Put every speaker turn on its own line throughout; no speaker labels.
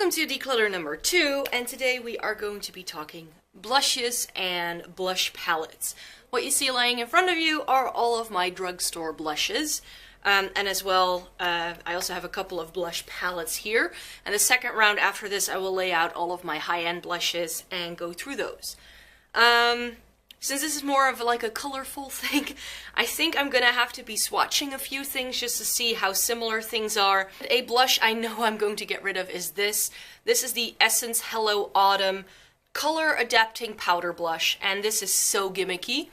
Welcome to declutter number 2, and today we are going to be talking blushes and blush palettes. What you see laying in front of you are all of my drugstore blushes, and as well, I also have a couple of blush palettes here, and the second round after this I will lay out all of my high-end blushes and go through those. Since this is more of like a colorful thing, I think I'm gonna have to be swatching a few things just to see how similar things are. A blush I know I'm going to get rid of is this. This is the Essence Hello Autumn Color Adapting Powder Blush, and this is so gimmicky.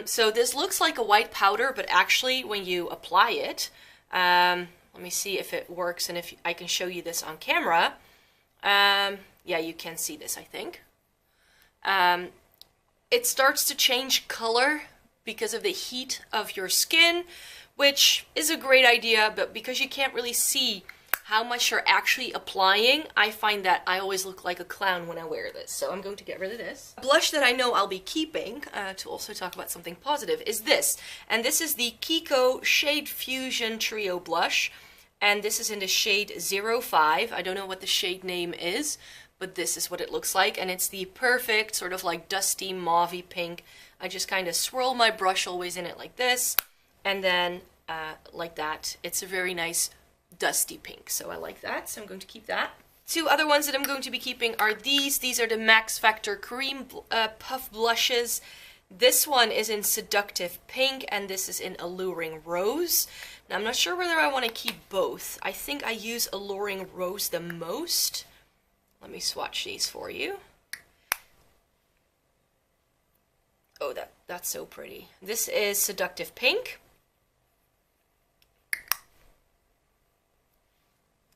So this looks like a white powder, but actually when you apply it, let me see if it works and if I can show you this on camera. Yeah, you can see this, I think. It starts to change color because of the heat of your skin, which is a great idea, but because you can't really see how much you're actually applying, I find that I always look like a clown when I wear this. So I'm going to get rid of this. A blush that I know I'll be keeping, to also talk about something positive, is this. And this is the Kiko Shade Fusion Trio Blush. And this is in the shade 05. I don't know what the shade name is, but this is what it looks like, and it's the perfect sort of like dusty mauvey pink. I just kind of swirl my brush always in it like this, and then like that. It's a very nice dusty pink, so I like that, so I'm going to keep that. Two other ones that I'm going to be keeping are these. These are the Max Factor Cream Puff Blushes. This one is in Seductive Pink, and this is in Alluring Rose. Now, I'm not sure whether I want to keep both. I think I use Alluring Rose the most. Let me swatch these for you. Oh, that's so pretty. This is Seductive Pink.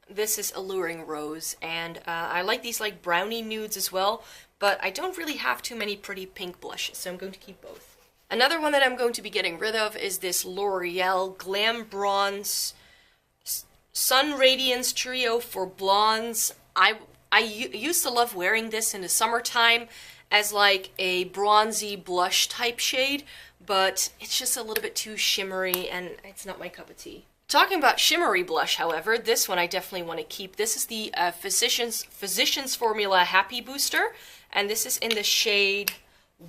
This is Alluring Rose, and I like these like brownie nudes as well, but I don't really have too many pretty pink blushes, so I'm going to keep both. Another one that I'm going to be getting rid of is this L'Oreal Glam Bronze Sun Radiance Trio for Blondes. I used to love wearing this in the summertime as like a bronzy blush type shade, but it's just a little bit too shimmery and it's not my cup of tea. Talking about shimmery blush, however, this one I definitely want to keep. This is the Physicians Formula Happy Booster, and this is in the shade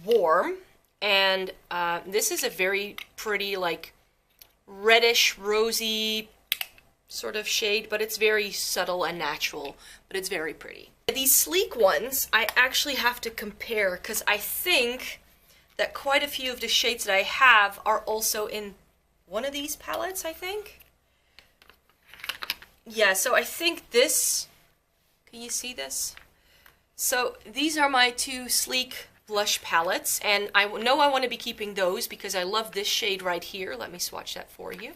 Warm, and this is a very pretty like reddish rosy sort of shade, but it's very subtle and natural, but it's very pretty. These sleek ones I actually have to compare because I think that quite a few of the shades that I have are also in one of these palettes, I think. Yeah, so I think this, can you see this? So these are my two sleek blush palettes, and I know I want to be keeping those because I love this shade right here. Let me swatch that for you.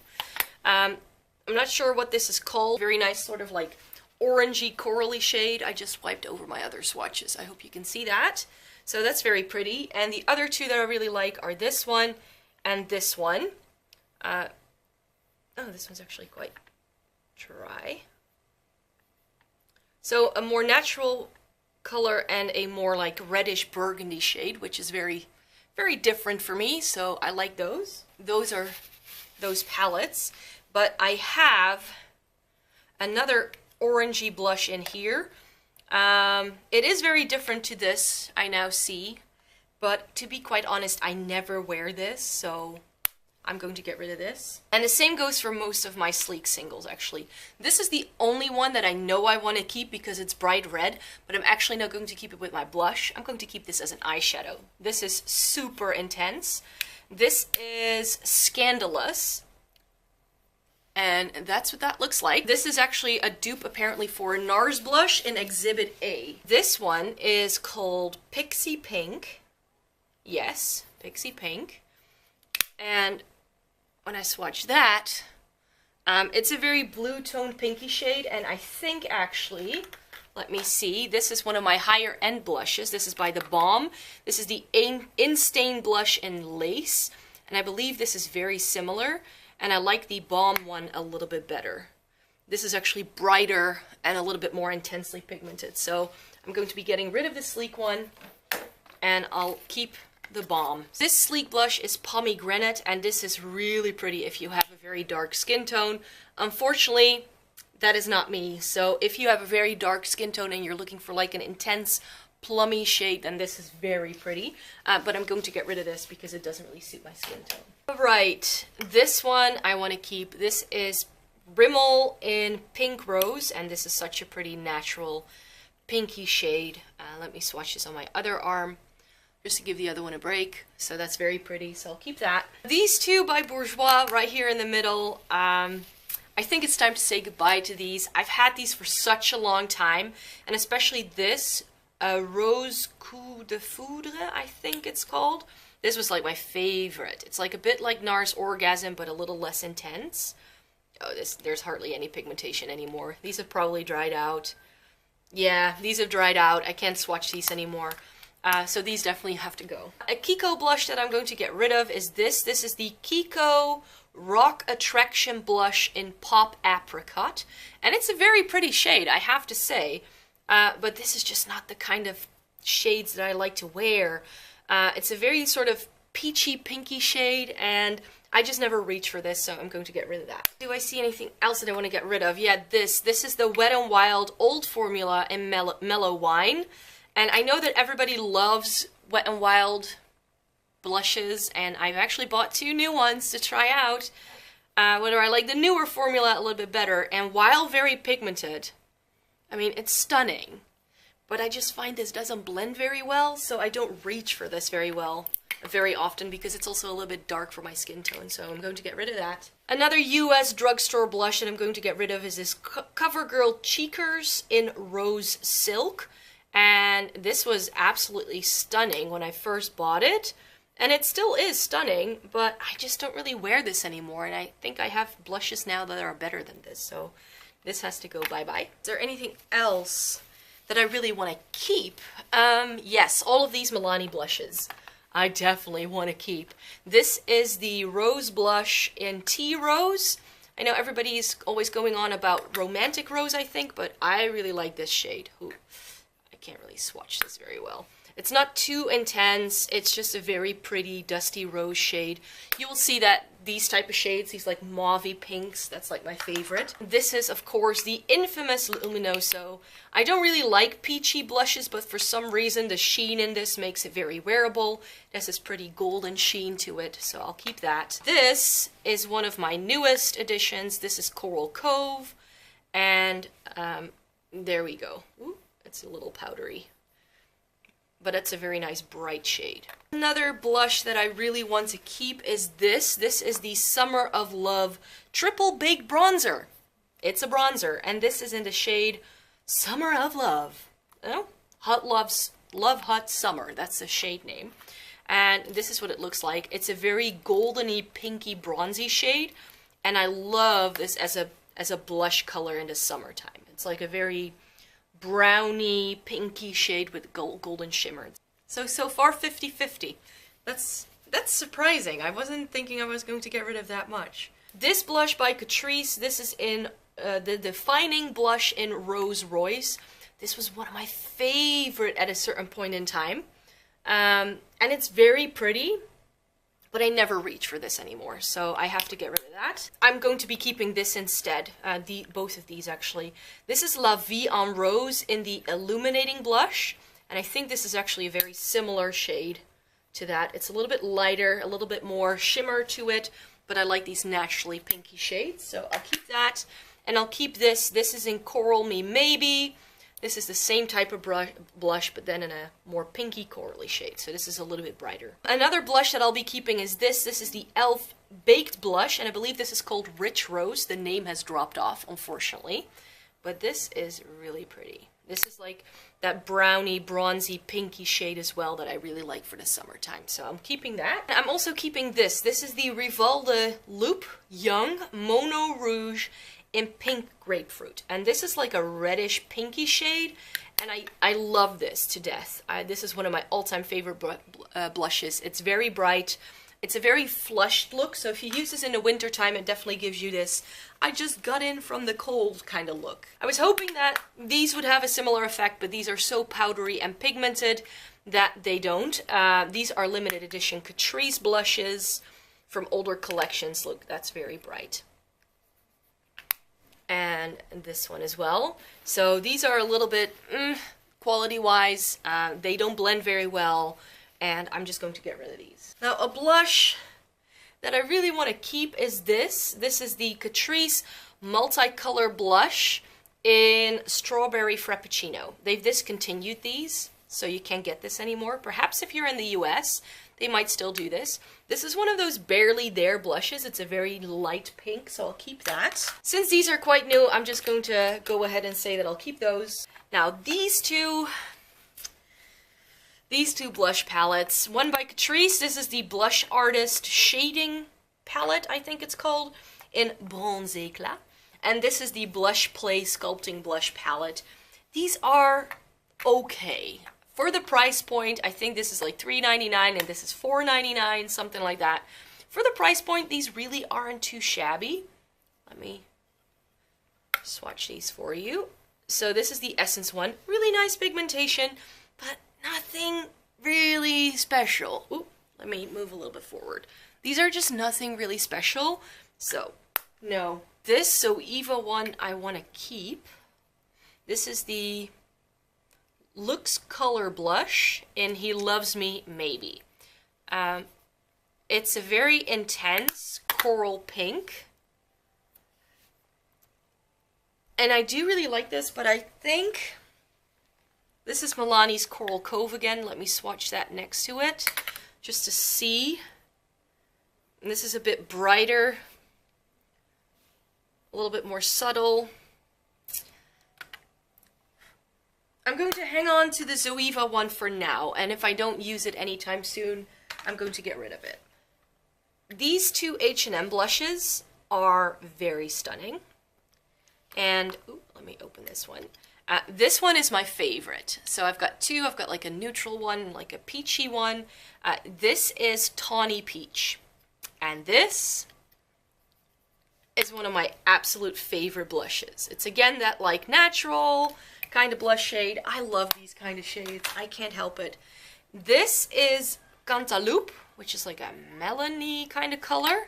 I'm not sure what this is called. Very nice sort of like orangey corally shade. I just wiped over my other swatches. I hope you can see that. So that's very pretty. And the other two that I really like are this one and this one. Oh, this one's actually quite dry. So a more natural color and a more like reddish burgundy shade, which is very, very different for me. So I like those. Those are those palettes. But I have another orangey blush in here. It is very different to this, I now see. But to be quite honest, I never wear this, so I'm going to get rid of this. And the same goes for most of my sleek singles, actually. This is the only one that I know I want to keep because it's bright red, but I'm actually not going to keep it with my blush. I'm going to keep this as an eyeshadow. This is super intense. This is Scandalous. And that's what that looks like. This is actually a dupe apparently for a NARS blush in Exhibit A. This one is called Pixie Pink. Yes, Pixie Pink. And when I swatch that, it's a very blue toned pinky shade, and I think actually, let me see, this is one of my higher end blushes. This is by The Balm. This is the In-Stain blush in Lace, and I believe this is very similar. And I like the Balm one a little bit better. This is actually brighter and a little bit more intensely pigmented. So I'm going to be getting rid of the sleek one, and I'll keep the Balm. This sleek blush is Pomegranate, and this is really pretty if you have a very dark skin tone. Unfortunately, that is not me. So if you have a very dark skin tone and you're looking for like an intense plummy shade, then this is very pretty. But I'm going to get rid of this because it doesn't really suit my skin tone. Alright, this one I want to keep. This is Rimmel in Pink Rose, and this is such a pretty natural pinky shade. Let me swatch this on my other arm just to give the other one a break. So that's very pretty, so I'll keep that. These two by Bourjois right here in the middle, I think it's time to say goodbye to these. I've had these for such a long time, and especially this Rose Coup de Foudre, I think it's called. This was like my favorite. It's like a bit like NARS Orgasm, but a little less intense. Oh, there's hardly any pigmentation anymore. These have probably dried out. Yeah, these have dried out. I can't swatch these anymore. So these definitely have to go. A Kiko blush that I'm going to get rid of is this. This is the Kiko Rock Attraction Blush in Pop Apricot. And it's a very pretty shade, I have to say. But this is just not the kind of shades that I like to wear. It's a very sort of peachy pinky shade, and I just never reach for this, so I'm going to get rid of that. Do I see anything else that I want to get rid of? Yeah, this is the Wet n Wild Old Formula in Mellow Wine. And I know that everybody loves Wet n Wild blushes, and I've actually bought 2 new ones to try out. Whether I like the newer formula a little bit better, and while very pigmented, I mean, it's stunning. But I just find this doesn't blend very well, so I don't reach for this very often, because it's also a little bit dark for my skin tone, so I'm going to get rid of that. Another US drugstore blush that I'm going to get rid of is this CoverGirl Cheekers in Rose Silk. And this was absolutely stunning when I first bought it. And it still is stunning, but I just don't really wear this anymore. And I think I have blushes now that are better than this, so this has to go bye-bye. Is there anything else that I really want to keep? Yes, all of these Milani blushes I definitely want to keep. This is the Rose Blush in Tea Rose. I know everybody's always going on about Romantic Rose, I think, but I really like this shade. Ooh, I can't really swatch this very well. It's not too intense, it's just a very pretty dusty rose shade. You will see that these type of shades, these like mauvey pinks, that's like my favorite. This is, of course, the infamous Luminoso. I don't really like peachy blushes, but for some reason the sheen in this makes it very wearable. It has this pretty golden sheen to it, so I'll keep that. This is one of my newest additions. This is Coral Cove, and there we go. Ooh, it's a little powdery, but it's a very nice bright shade. Another blush that I really want to keep is this. This is the Summer of Love Triple Big Bronzer. It's a bronzer, and this is in the shade Summer of Love. Oh, Love Hot Summer, that's the shade name. And this is what it looks like. It's a very goldeny, pinky, bronzy shade, and I love this as a blush color in the summertime. It's like a very browny, pinky shade with golden shimmer. So far 50-50. That's surprising. I wasn't thinking I was going to get rid of that much. This blush by Catrice, this is in the Defining Blush in Rose Royce. This was one of my favorite at a certain point in time. And it's very pretty, but I never reach for this anymore, so I have to get rid of that. I'm going to be keeping this instead, both of these actually. This is La Vie en Rose in the Illuminating Blush, and I think this is actually a very similar shade to that. It's a little bit lighter, a little bit more shimmer to it, but I like these naturally pinky shades, so I'll keep that. And I'll keep this. This is in Coral Me Maybe. This is the same type of blush, but then in a more pinky corally shade. So this is a little bit brighter. Another blush that I'll be keeping is this. This is the ELF Baked Blush, and I believe this is called Rich Rose. The name has dropped off, unfortunately. But this is really pretty. This is like that browny, bronzy, pinky shade as well that I really like for the summertime. So I'm keeping that. And I'm also keeping this. This is the Rivalda Loop Young Mono Rouge in Pink Grapefruit, and this is like a reddish pinky shade, and I love this to death. This is one of my all-time favorite blushes. It's very bright, it's a very flushed look, so if you use this in the winter time, it definitely gives you this I just got in from the cold kind of look. I was hoping that these would have a similar effect, but these are so powdery and pigmented that they don't. These are limited edition Catrice blushes from older collections. Look, that's very bright. and this one as well. So these are a little bit quality-wise. They don't blend very well, and I'm just going to get rid of these. Now, a blush that I really want to keep is this. This is the Catrice Multicolor Blush in Strawberry Frappuccino. They've discontinued these, so you can't get this anymore. Perhaps if you're in the US, they might still do this. This is one of those barely there blushes. It's a very light pink, so I'll keep that. Since these are quite new, I'm just going to go ahead and say that I'll keep those. Now, these two blush palettes, one by Catrice. This is the Blush Artist Shading Palette, I think it's called, in Bronze Éclat. And this is the Blush Play Sculpting Blush Palette. These are okay. For the price point, I think this is like $3.99 and this is $4.99, something like that. For the price point, these really aren't too shabby. Let me swatch these for you. So this is the Essence one. Really nice pigmentation, but nothing really special. Ooh, let me move a little bit forward. These are just nothing really special, so no. This Zoeva one I want to keep. This is the Lux Color Blush in He Loves Me Maybe. It's a very intense coral pink. And I do really like this, but I think this is Milani's Coral Cove again. Let me swatch that next to it just to see. And this is a bit brighter, a little bit more subtle. I'm going to hang on to the Zoeva one for now, and if I don't use it anytime soon, I'm going to get rid of it. These two H&M blushes are very stunning. And, ooh, let me open this one. This one is my favorite. So I've got two. I've got like a neutral one, like a peachy one. This is Tawny Peach. And this is one of my absolute favorite blushes. It's again that like natural kind of blush shade. I love these kind of shades. I can't help it. This is Cantaloupe, which is like a melony kind of color.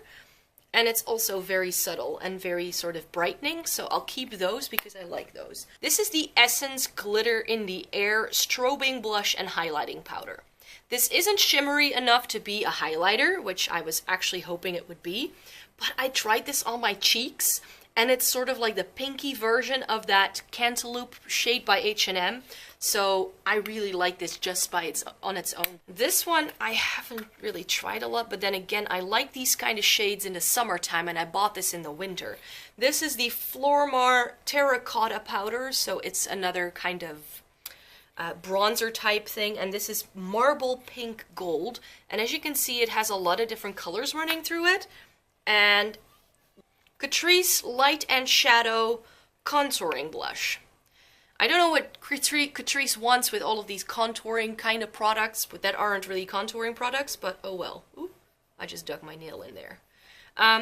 And it's also very subtle and very sort of brightening, so I'll keep those because I like those. This is the Essence Glitter in the Air Strobing Blush and Highlighting Powder. This isn't shimmery enough to be a highlighter, which I was actually hoping it would be, but I tried this on my cheeks, and it's sort of like the pinky version of that Cantaloupe shade by H&M. So I really like this just on its own. This one I haven't really tried a lot, but then again, I like these kind of shades in the summertime, and I bought this in the winter. This is the Flormar Terracotta Powder, so it's another kind of bronzer type thing, and this is Marble Pink Gold. And as you can see, it has a lot of different colors running through it. And Catrice Light and Shadow Contouring Blush. I don't know what Catrice wants with all of these contouring kind of products, but that aren't really contouring products, but oh well. Ooh, I just dug my nail in there.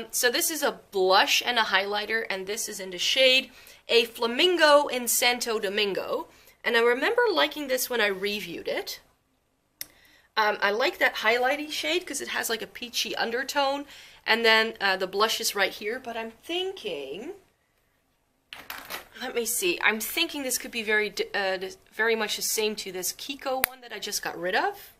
So this is a blush and a highlighter, and this is in the shade A Flamingo in Santo Domingo. And I remember liking this when I reviewed it. I like that highlighting shade because it has like a peachy undertone, and then the blush is right here, but I'm thinking... Let me see. I'm thinking this could be very much the same to this Kiko one that I just got rid of.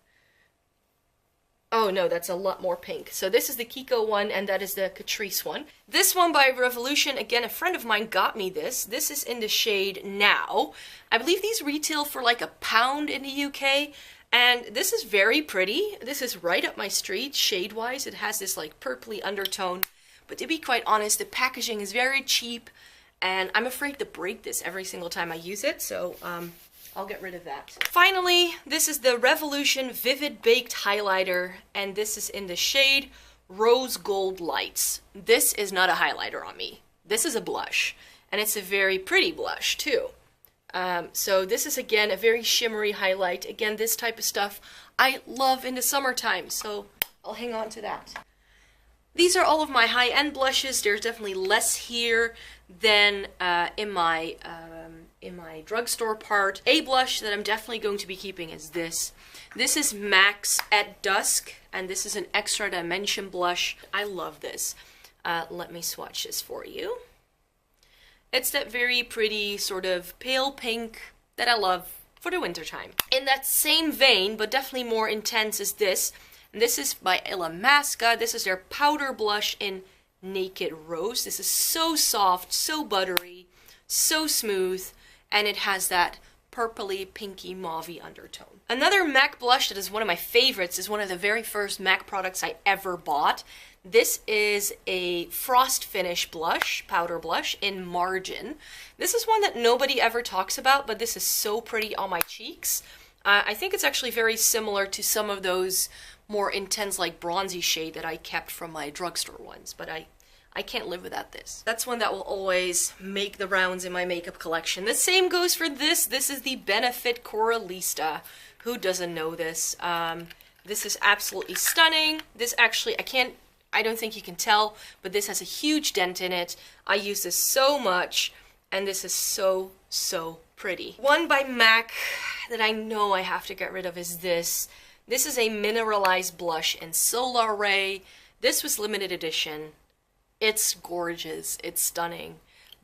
Oh no, that's a lot more pink. So this is the Kiko one, and that is the Catrice one. This one by Revolution, again, a friend of mine got me this. This is in the shade Now. I believe these retail for like £1 in the UK, and this is very pretty. This is right up my street, shade-wise. It has this like purpley undertone, but to be quite honest, the packaging is very cheap. And I'm afraid to break this every single time I use it, so I'll get rid of that. Finally, this is the Revolution Vivid Baked Highlighter, and this is in the shade Rose Gold Lights. This is not a highlighter on me. This is a blush, and it's a very pretty blush, too. So this is, again, a very shimmery highlight. Again, this type of stuff I love in the summertime, so I'll hang on to that. These are all of my high-end blushes. There's definitely less here than in my drugstore part. A blush that I'm definitely going to be keeping is this. This is MAC's At Dusk, and this is an extra dimension blush. I love this. Let me swatch this for you. It's that very pretty sort of pale pink that I love for the winter time. In that same vein, but definitely more intense, is this. And this is by Illamasqua. This is their powder blush in Naked Rose. This is so soft, so buttery, so smooth, and it has that purpley, pinky, mauvey undertone. Another MAC blush that is one of my favorites is one of the very first MAC products I ever bought. This is a frost finish blush, powder blush in Margin. This is one that nobody ever talks about, but this is so pretty on my cheeks. I think it's actually very similar to some of those more intense, like bronzy shade that I kept from my drugstore ones, but I can't live without this. That's one that will always make the rounds in my makeup collection. The same goes for this. This is the Benefit Coralista. Who doesn't know this? This is absolutely stunning. This actually, I don't think you can tell, but this has a huge dent in it. I use this so much, and this is so, so pretty. One by MAC that I know I have to get rid of is this. This is a mineralized blush in Solar Ray. This was limited edition. It's gorgeous, it's stunning,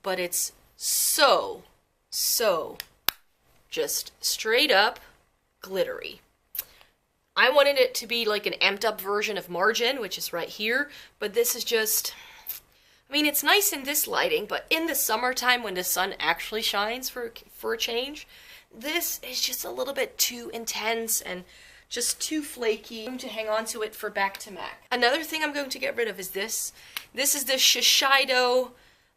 but it's so, so just straight up glittery. I wanted it to be like an amped up version of Margin, which is right here, but this is just, I mean, it's nice in this lighting, but in the summertime when the sun actually shines for a change, this is just a little bit too intense and just too flaky to hang on to it for back to MAC. Another thing I'm going to get rid of is this. This is the Shiseido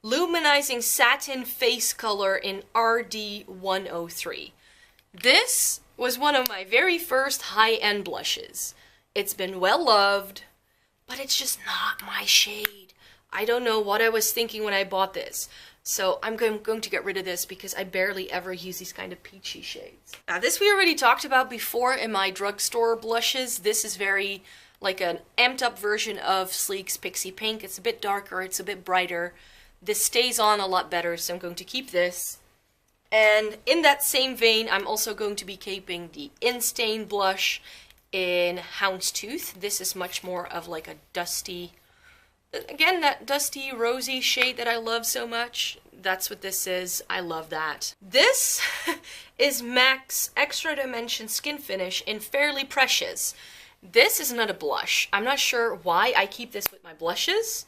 Luminizing Satin Face Color in RD103. This was one of my very first high-end blushes. It's been well loved, but it's just not my shade. I don't know what I was thinking when I bought this. So I'm going to get rid of this because I barely ever use these kind of peachy shades. Now this we already talked about before in my drugstore blushes. This is very like an amped up version of Sleek's Pixie Pink. It's a bit darker, it's a bit brighter. This stays on a lot better, so I'm going to keep this. And in that same vein, I'm also going to be keeping the Instain blush in Houndstooth. This is much more of like a dusty, again, that dusty, rosy shade that I love so much. That's what this is. I love that. This is MAC's Extra Dimension Skin Finish in Fairly Precious. This is not a blush. I'm not sure why I keep this with my blushes.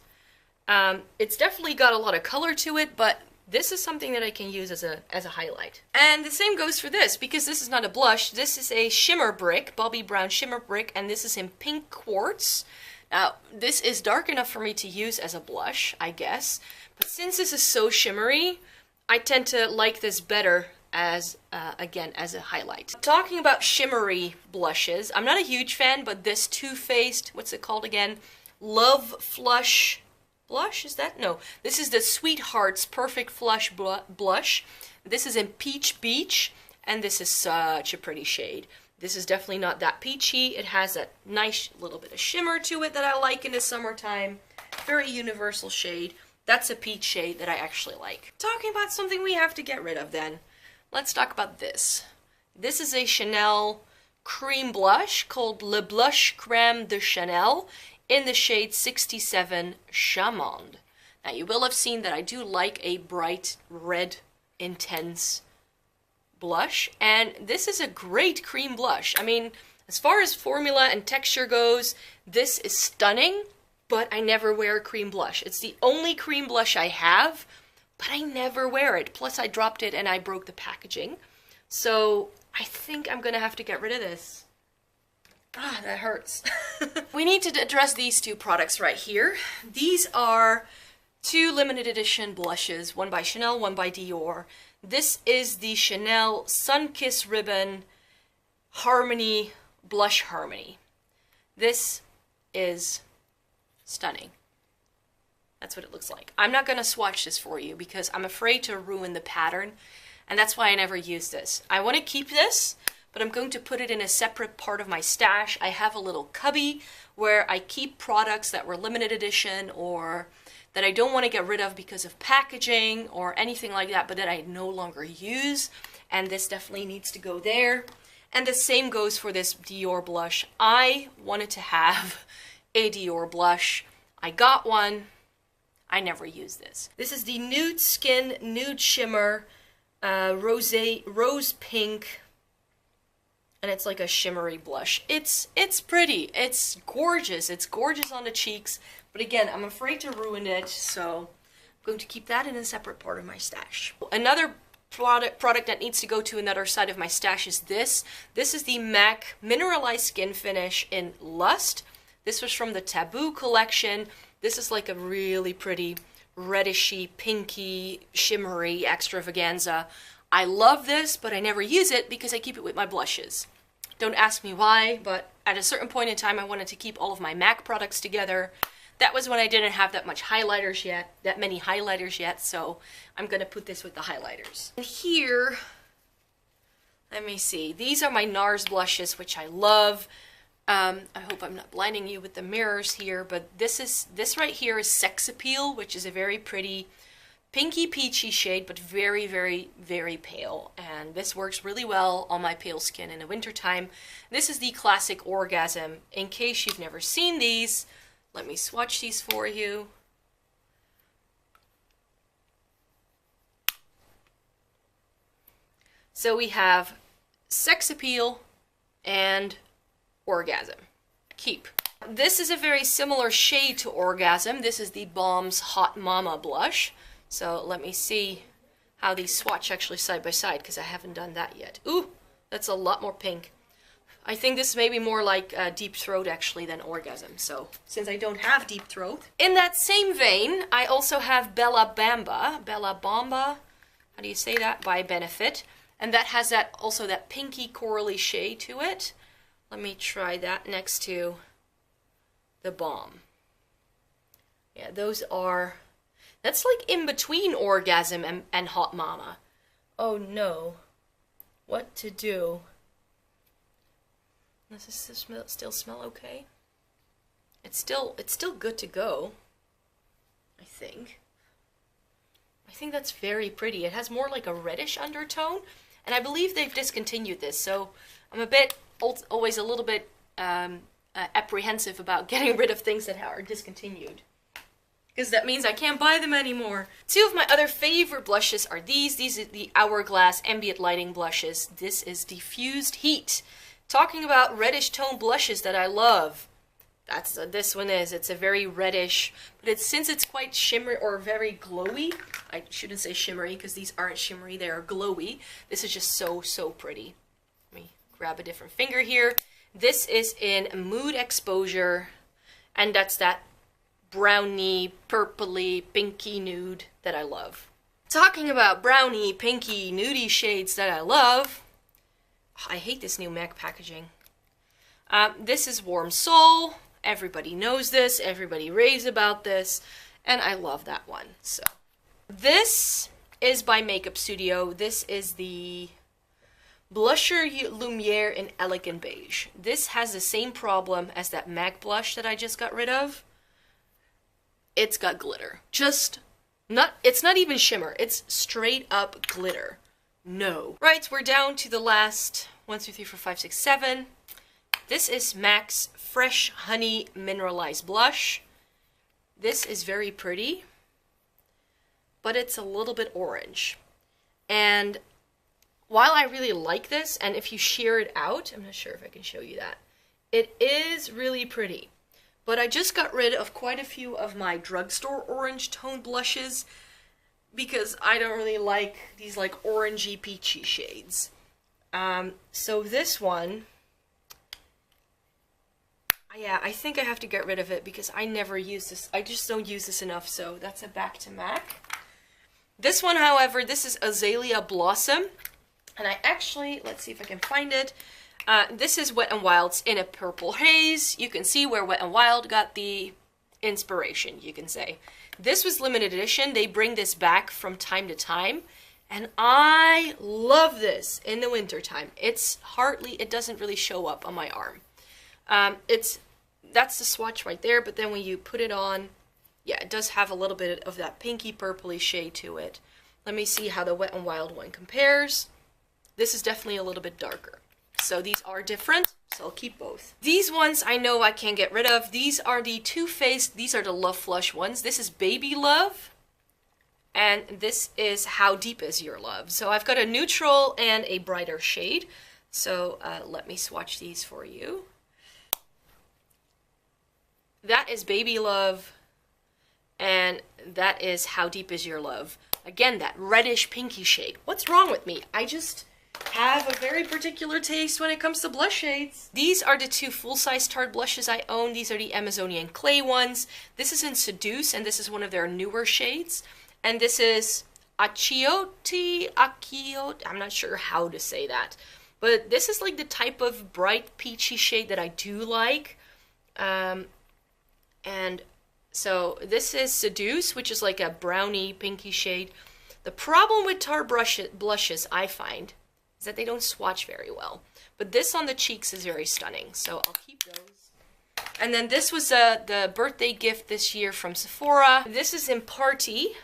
It's definitely got a lot of color to it, but this is something that I can use as a highlight. And the same goes for this, because this is not a blush. This is a shimmer brick, Bobbi Brown shimmer brick, and this is in Pink Quartz. Now, this is dark enough for me to use as a blush, I guess, but since this is so shimmery, I tend to like this better as, again, as a highlight. Talking about shimmery blushes, I'm not a huge fan, but this Too Faced, what's it called again? Love Flush blush, is that? No, this is the Sweethearts Perfect Flush blush. This is in Peach Beach, and this is such a pretty shade. This is definitely not that peachy. It has a nice little bit of shimmer to it that I like in the summertime. Very universal shade. That's a peach shade that I actually like. Talking about something we have to get rid of then. Let's talk about this. This is a Chanel cream blush called Le Blush Crème de Chanel in the shade 67 Chamande. Now you will have seen that I do like a bright red intense blush, and this is a great cream blush. I mean, as far as formula and texture goes, this is stunning, but I never wear a cream blush. It's the only cream blush I have, but I never wear it. Plus I dropped it and I broke the packaging. So I think I'm gonna have to get rid of this. Ah, that hurts. We need to address these two products right here. These are two limited edition blushes, one by Chanel, one by Dior. This is the Chanel Sunkiss Ribbon Harmony Blush Harmony. This is stunning. That's what it looks like. I'm not going to swatch this for you because I'm afraid to ruin the pattern, and that's why I never use this. I want to keep this, but I'm going to put it in a separate part of my stash. I have a little cubby where I keep products that were limited edition or that I don't want to get rid of because of packaging or anything like that, but that I no longer use, and this definitely needs to go there. And the same goes for this Dior blush. I wanted to have a Dior blush. I got one. I never use this. This is the Nude Skin Nude Shimmer Rose Pink. And it's like a shimmery blush. It's pretty. It's gorgeous. It's gorgeous on the cheeks. But again, I'm afraid to ruin it, so I'm going to keep that in a separate part of my stash. Another product that needs to go to another side of my stash is this. This is the MAC Mineralized Skin Finish in Lust. This was from the Taboo collection. This is like a really pretty reddishy, pinky, shimmery extravaganza. I love this, but I never use it because I keep it with my blushes. Don't ask me why, but at a certain point in time I wanted to keep all of my MAC products together. That was when I didn't have that many highlighters yet, so I'm gonna put this with the highlighters. And here, let me see, these are my NARS blushes, which I love. I hope I'm not blinding you with the mirrors here, but this right here is Sex Appeal, which is a very pretty pinky peachy shade, but very, very, very pale. And this works really well on my pale skin in the wintertime. This is the classic Orgasm. In case you've never seen these, let me swatch these for you. So we have Sex Appeal and Orgasm. Keep. This is a very similar shade to Orgasm. This is the Balm's Hot Mama blush. So let me see how these swatch actually side by side, because I haven't done that yet. Ooh, that's a lot more pink. I think this may be more like Deep Throat actually than Orgasm, so since I don't have Deep Throat. In that same vein, I also have Bella Bamba, how do you say that? By Benefit. And that has also that pinky corally shade to it. Let me try that next to the Balm. Yeah, that's like in between Orgasm and Hot Mama. Oh no. What to do? Does this still smell okay? It's still good to go, I think. I think that's very pretty. It has more like a reddish undertone, and I believe they've discontinued this, so I'm always a little bit apprehensive about getting rid of things that are discontinued, because that means I can't buy them anymore. Two of my other favorite blushes are these. These are the Hourglass Ambient Lighting blushes. This is Diffused Heat. Talking about reddish tone blushes that I love. This one is. It's a very reddish, but since it's quite shimmery or very glowy. I shouldn't say shimmery because these aren't shimmery, they are glowy. This is just so pretty. Let me grab a different finger here. This is in Mood Exposure, and that's that browny, purpley, pinky nude that I love. Talking about browny, pinky, nudie shades that I love, I hate this new MAC packaging. This is Warm Soul. Everybody knows this. Everybody raves about this. And I love that one. So this is by Makeup Studio. This is the Blusher Lumiere in Elegant Beige. This has the same problem as that MAC blush that I just got rid of. It's got glitter. It's not even shimmer. It's straight up glitter. No. Right, we're down to the last 1, 2, 3, 4, 5, 6, 7. This is MAC's Fresh Honey Mineralized Blush. This is very pretty, but it's a little bit orange. And while I really like this, and if you shear it out, I'm not sure if I can show you that, it is really pretty. But I just got rid of quite a few of my Drugstore orange tone blushes because I don't really like these like orangey peachy shades. So this one, yeah, I think I have to get rid of it because I never use this. I just don't use this enough, so that's a back to MAC. This one, however, this is Azalea Blossom. And I actually, let's see if I can find it. This is Wet n Wild's in a Purple Haze. You can see where Wet n Wild got the inspiration, you can say. This was limited edition. They bring this back from time to time. And I love this in the winter time. It doesn't really show up on my arm. That's the swatch right there, but then when you put it on, yeah, it does have a little bit of that pinky purpley shade to it. Let me see how the Wet n Wild one compares. This is definitely a little bit darker. So these are different, so I'll keep both. These ones I know I can't get rid of. These are the Too Faced, these are the Love Flush ones. This is Baby Love, and this is How Deep Is Your Love. So I've got a neutral and a brighter shade. So let me swatch these for you. That is Baby Love, and that is How Deep Is Your Love. Again, that reddish pinky shade. What's wrong with me? I just have a very particular taste when it comes to blush shades. These are the two full-size Tarte blushes I own. These are the Amazonian Clay ones. This is in Seduce, and this is one of their newer shades. And this is Achiote, I'm not sure how to say that. But this is like the type of bright peachy shade that I do like. And so this is Seduce, which is like a brownie pinky shade. The problem with Tarte blushes, I find, is that they don't swatch very well. But this on the cheeks is very stunning, so I'll keep those. And then this was the birthday gift this year from Sephora. This is in Party,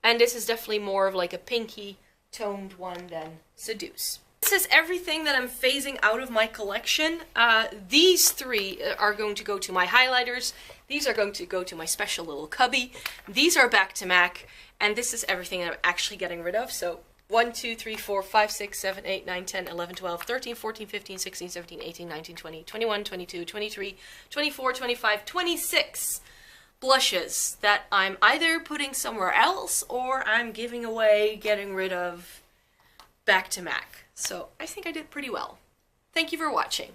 and this is definitely more of like a pinky toned one than Seduce. This is everything that I'm phasing out of my collection. These three are going to go to my highlighters. These are going to go to my special little cubby. These are back to MAC, and this is everything that I'm actually getting rid of. So 1, 2, 3, 4, 5, 6, 7, 8, 9, 10, 11, 12, 13, 14, 15, 16, 17, 18, 19, 20, 21, 22, 23, 24, 25, 26 blushes that I'm either putting somewhere else or I'm giving away, getting rid of, back to MAC. So I think I did pretty well. Thank you for watching.